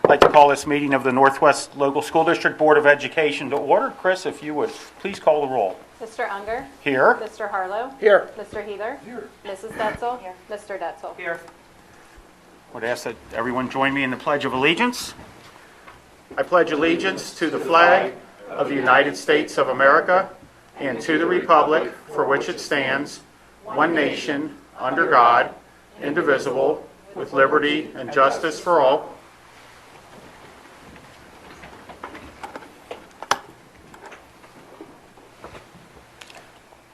I'd like to call this meeting of the Northwest Local School District Board of Education to order. Chris, if you would, please call the roll. Mr. Unger. Here. Mr. Harlow. Here. Mr. Heather. Here. Mrs. Detzel. Here. Mr. Detzel. Here. I would ask that everyone join me in the Pledge of Allegiance. I pledge allegiance to the flag of the United States of America and to the republic for which it stands, one nation, under God, indivisible, with liberty and justice for all.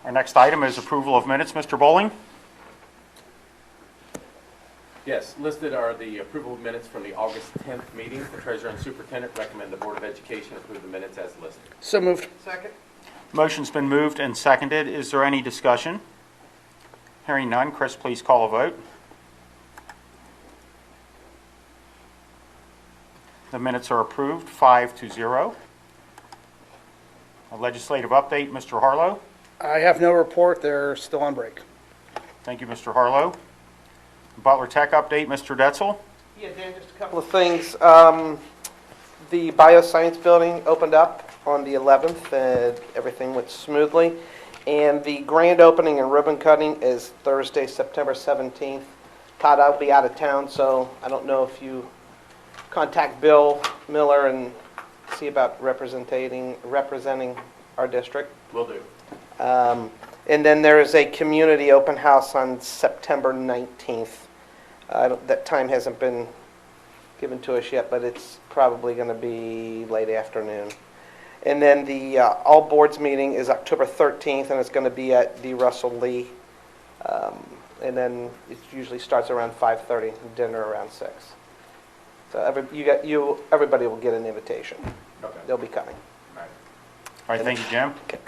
Our next item is approval of minutes. Mr. Bowling? Yes, listed are the approval of minutes from the August 10th meeting. The treasurer and superintendent recommend the Board of Education approve the minutes as listed. So moved. Second. Motion's been moved and seconded. Is there any discussion? Hearing none, Chris, please call a vote. The minutes are approved, 5-0. A legislative update, Mr. Harlow. I have no report. They're still on break. Thank you, Mr. Harlow. Butler Tech update, Mr. Detzel. Yeah, Dan, just a couple of things. The bioscience building opened up on the 11th, and everything went smoothly. And the grand opening and ribbon cutting is Thursday, September 17th. Todd, I'll be out of town, so I don't know if you contact Bill Miller and see about representing our district. Will do. And then there is a community open house on September 19th. That time hasn't been given to us yet, but it's probably going to be late afternoon. And then the all boards meeting is October 13th, and it's going to be at the Russell Lee. And then it usually starts around 5:30, and dinner around 6. So everybody will get an invitation. Okay. They'll be coming. All right. All right, thank you, Jim. Okay.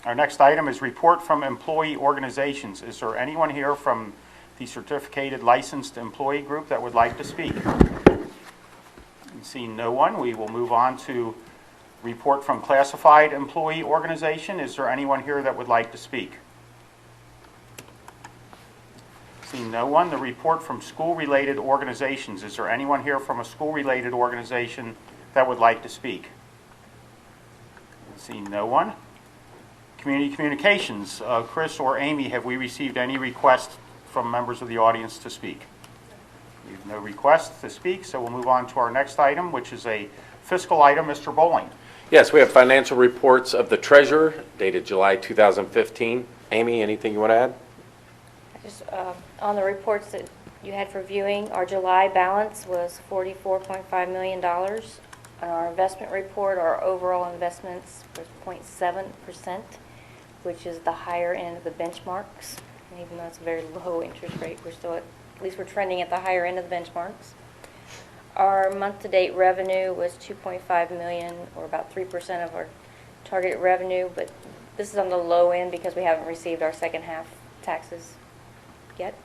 Our next item is report from employee organizations. Is there anyone here from the certificated licensed employee group that would like to speak? Seeing no one, we will move on to report from classified employee organization. Is there anyone here that would like to speak? Seeing no one, the report from school-related organizations. Is there anyone here from a school-related organization that would like to speak? Seeing no one. Community communications. Chris or Amy, have we received any requests from members of the audience to speak? We have no requests to speak, so we'll move on to our next item, which is a fiscal item. Mr. Bowling. Yes, we have financial reports of the treasurer dated July 2015. Amy, anything you want to add? Just on the reports that you had for viewing, our July balance was $44.5 million. On our investment report, our overall investments was 0.7%, which is the higher end of the benchmarks. And even though it's a very low interest rate, we're still at least we're trending at the higher end of the benchmarks. Our month-to-date revenue was $2.5 million, or about 3% of our target revenue, but this is on the low end because we haven't received our second half taxes yet.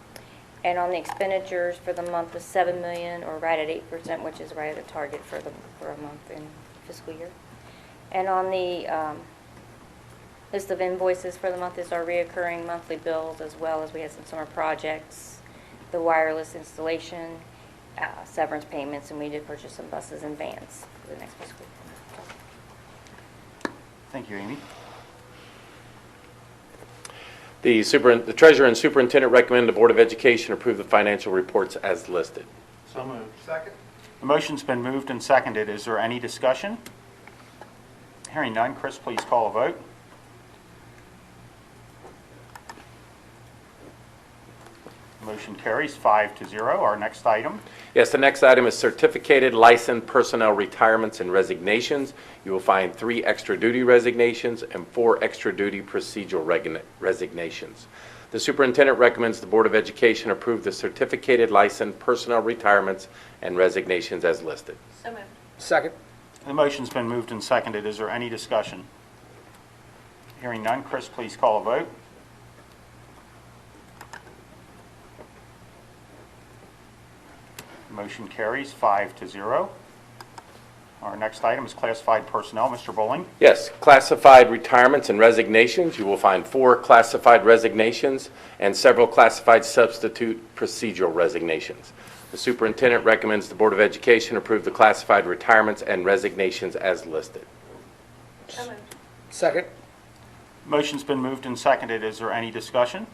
And on the expenditures for the month was $7 million, or right at 8%, which is right at the target for a month in fiscal year. And on the list of invoices for the month is our reoccurring monthly bills, as well as we had some summer projects, the wireless installation, severance payments, and we did purchase some buses and vans for the next fiscal year. Thank you, Amy. The treasurer and superintendent recommend the Board of Education approve the financial reports as listed. So moved. Second. The motion's been moved and seconded. Is there any discussion? Hearing none, Chris, please call a vote. Motion carries 5-0. Our next item. Yes, the next item is certificated licensed personnel retirements and resignations. You will find 3 extra duty resignations and 4 extra duty procedural resignations. The superintendent recommends the Board of Education approve the certificated licensed personnel retirements and resignations as listed. So moved. Second. The motion's been moved and seconded. Is there any discussion? Hearing none, Chris, please call a vote. Motion carries 5-0. Our next item is classified personnel. Mr. Bowling. Yes, classified retirements and resignations. You will find 4 classified resignations and several classified substitute procedural resignations. The superintendent recommends the Board of Education approve the classified retirements and resignations as listed. Second. Motion's been moved and seconded. Is there any discussion?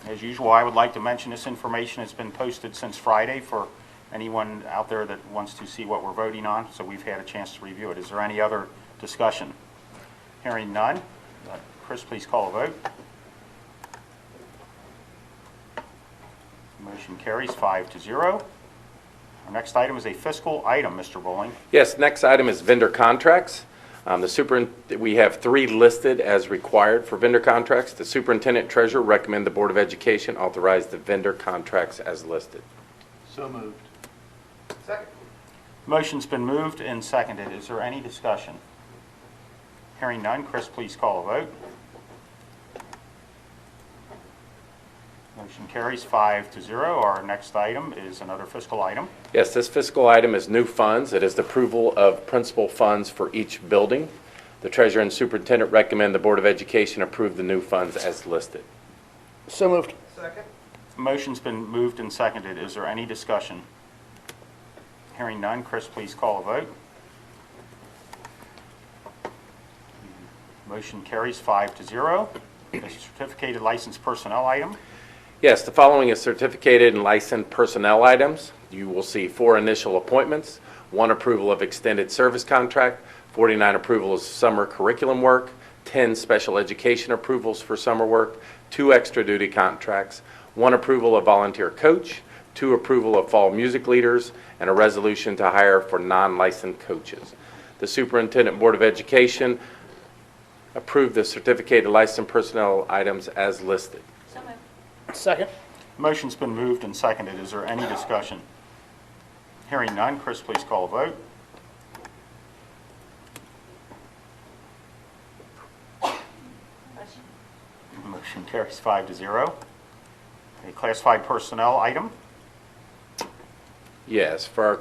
As usual, I would like to mention this information has been posted since Friday for anyone out there that wants to see what we're voting on, so we've had a chance to review it. Is there any other discussion? Hearing none. Chris, please call a vote. Motion carries 5-0. Our next item is a fiscal item, Mr. Bowling. Yes, next item is vendor contracts. We have 3 listed as required for vendor contracts. The superintendent treasurer recommend the Board of Education authorize the vendor contracts as listed. So moved. Second. Motion's been moved and seconded. Is there any discussion? Hearing none. Chris, please call a vote. Motion carries 5-0. Our next item is another fiscal item. Yes, this fiscal item is new funds. It is the approval of principal funds for each building. The treasurer and superintendent recommend the Board of Education approve the new funds as listed. So moved. Second. Motion's been moved and seconded. Is there any discussion? Hearing none. Chris, please call a vote. Motion carries 5-0. The certificated licensed personnel item. Yes, the following is certificated and licensed personnel items. You will see 4 initial appointments, 1 approval of extended service contract, 49 approval of summer curriculum work, 10 special education approvals for summer work, 2 extra duty contracts, 1 approval of volunteer coach, 2 approval of fall music leaders, and a resolution to hire for non-licensed coaches. The Superintendent Board of Education approved the certificated licensed personnel items as listed. So moved. Second. Motion's been moved and seconded. Is there any discussion? Hearing none. Chris, please call a vote. Motion carries 5-0. A classified personnel item. Yes, for our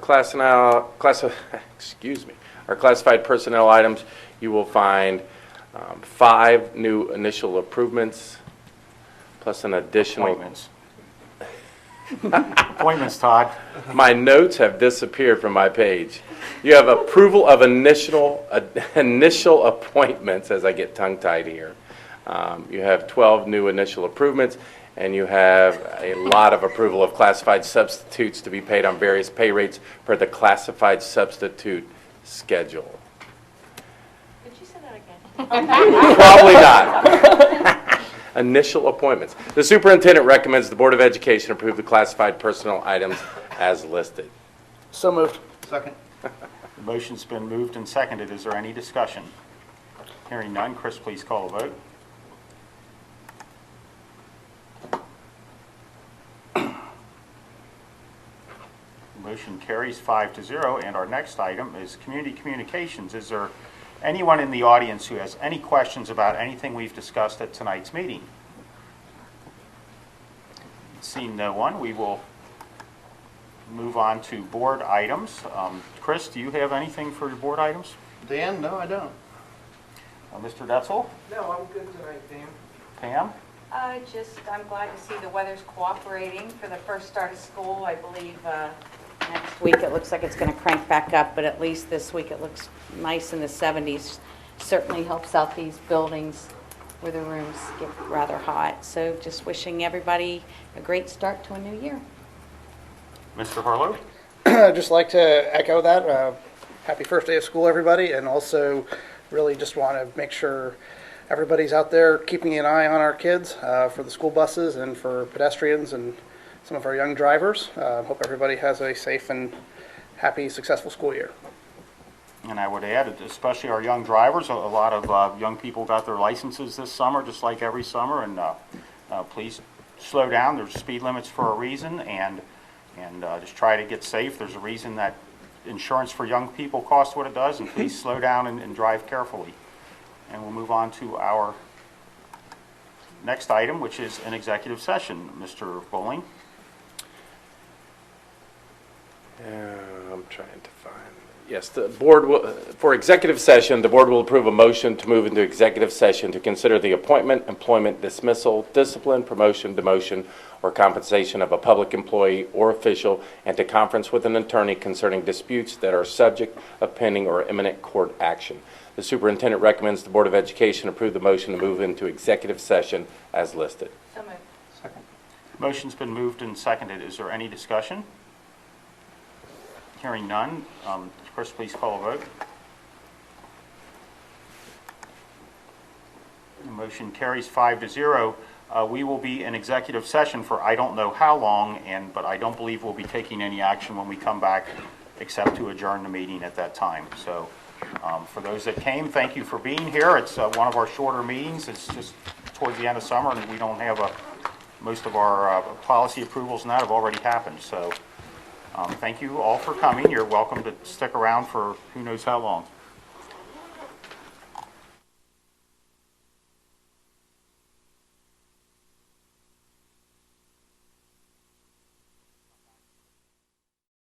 our classified personnel items, you will find 5 new initial improvements, plus an additional. Appointments. Appointments, Todd. My notes have disappeared from my page. You have approval of initial appointments, as I get tongue-tied here. You have 12 new initial improvements, and you have a lot of approval of classified substitutes to be paid on various pay rates per the classified substitute schedule. Did you say that again? Probably not. Initial appointments. The superintendent recommends the Board of Education approve the classified personnel items as listed. So moved. Second. The motion's been moved and seconded. Is there any discussion? Hearing none. Chris, please call a vote. Motion carries 5-0. And our next item is community communications. Is there anyone in the audience who has any questions about anything we've discussed at tonight's meeting? Seeing no one, we will move on to board items. Chris, do you have anything for your board items? Dan, no, I don't. Mr. Detzel? No, I'm good tonight, Dan. Pam? I'm glad to see the weather's cooperating for the first start of school. I believe next week it looks like it's going to crank back up, but at least this week it looks nice in the 70s. Certainly helps out these buildings where the rooms get rather hot. So just wishing everybody a great start to a new year. Mr. Harlow? I'd just like to echo that. Happy first day of school, everybody, and also really just want to make sure everybody's out there keeping an eye on our kids for the school buses and for pedestrians and some of our young drivers. Hope everybody has a safe and happy, successful school year. And I would add, especially our young drivers, a lot of young people got their licenses this summer, just like every summer, and please slow down. There's speed limits for a reason, and just try to get safe. There's a reason that insurance for young people costs what it does, and please slow down and drive carefully. And we'll move on to our next item, which is an executive session. Mr. Bowling? I'm trying to find Yes, the board will, for executive session, the board will approve a motion to move into executive session to consider the appointment, employment, dismissal, discipline, promotion, demotion, or compensation of a public employee or official, and to conference with an attorney concerning disputes that are subject of pending or imminent court action. The superintendent recommends the Board of Education approve the motion to move into executive session as listed. So moved. Motion's been moved and seconded. Is there any discussion? Hearing none. Chris, please call a vote. The motion carries 5-0. We will be in executive session for I don't know how long, but I don't believe we'll be taking any action when we come back, except to adjourn the meeting at that time. So for those that came, thank you for being here. It's one of our shorter meetings. It's just towards the end of summer, and we don't have most of our policy approvals and that have already happened. So thank you all for coming. You're welcome to stick around for who knows how long.